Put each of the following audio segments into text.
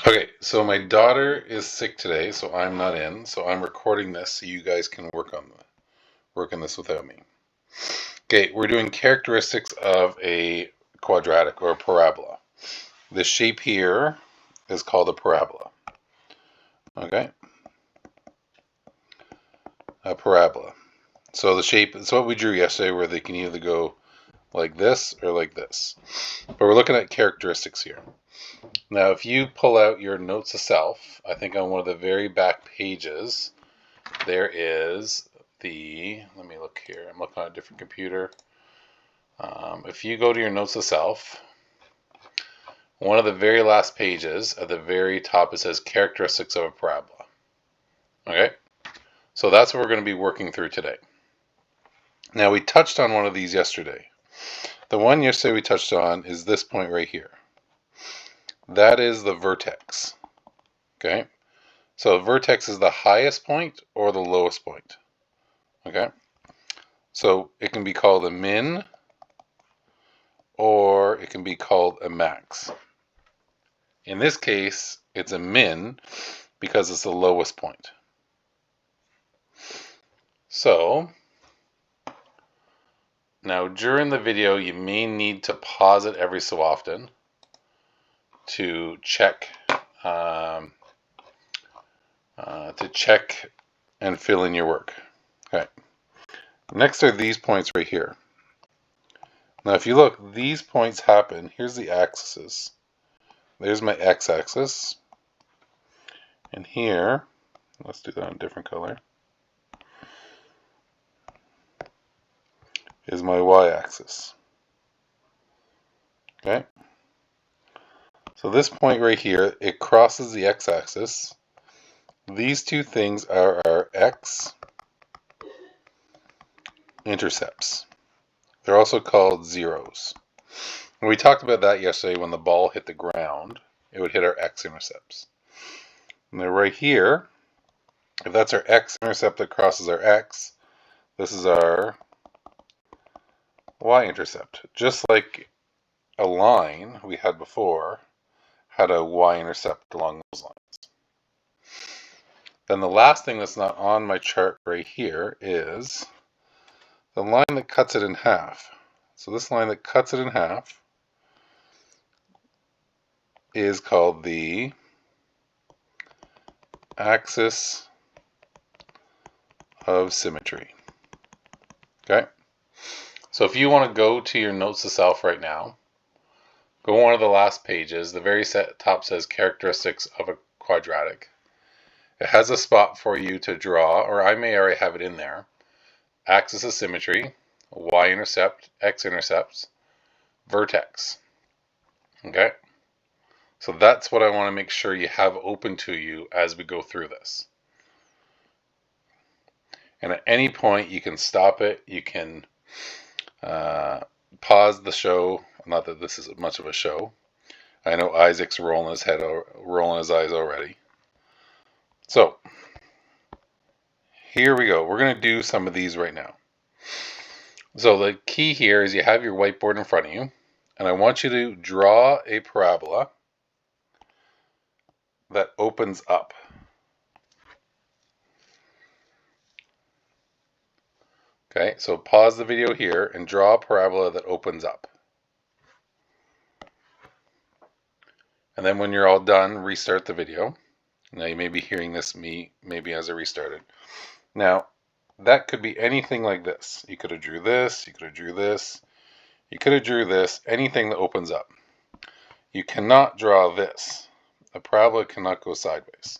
Okay, so my daughter is sick today, so I'm not in. So I'm recording this so you guys can work on this without me. Okay, we're doing characteristics of a quadratic or a parabola. The shape here is called a parabola. Okay, a parabola. So the shape is what we drew yesterday, where they can either go like this or like this. But we're looking at characteristics here. Now, if you pull out your notes to self, I think on one of the very back pages, there is let me look here. I'm looking on a different computer. If you go to your notes to self, one of the very last pages at the very top, it says characteristics of a parabola. Okay, so that's what we're going to be working through today. Now, we touched on one of these yesterday. The one yesterday we touched on is this point right here. That is the vertex. Okay, so vertex is the highest point or the lowest point. Okay, so it can be called a min or it can be called a max. In this case, it's a min because it's the lowest point. So now during the video, you may need to pause it every so often to check and fill in your work. Okay. Next are these points right here. Now, if you look, these points happen. Here's the axes. There's my x-axis. And here, let's do that in a different color, is my y-axis. Okay? So this point right here, it crosses the x-axis. These two things are our x-intercepts. They're also called zeros. And we talked about that yesterday. When the ball hit the ground, it would hit our x-intercepts. And they're right here. If that's our x-intercept that crosses our x, this is our y-intercept. Just like a line we had before had a y-intercept along those lines. Then the last thing that's not on my chart right here is the line that cuts it in half. So this line that cuts it in half is called the axis of symmetry. Okay? So if you want to go to your notes to self right now, go one of the last pages. The very top says characteristics of a quadratic. It has a spot for you to draw, or I may already have it in there. Axis of symmetry, y-intercept, x-intercepts, vertex. Okay? So that's what I want to make sure you have open to you as we go through this. And at any point, you can stop it. You can pause the show. Not that this is much of a show. I know Isaac's rolling his eyes already. So here we go. We're going to do some of these right now. So the key here is you have your whiteboard in front of you, and I want you to draw a parabola that opens up. Okay, so pause the video here and draw a parabola that opens up. And then when you're all done, restart the video. Now you may be hearing this maybe as I restarted. Now, that could be anything like this. You could have drew this, you could have drew this, you could have drew this, anything that opens up. You cannot draw this. A parabola cannot go sideways.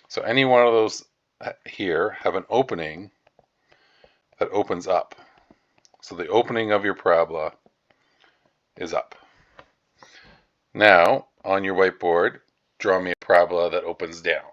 So any one of those here have an opening that opens up. So the opening of your parabola is up. Now, on your whiteboard, draw me a parabola that opens down.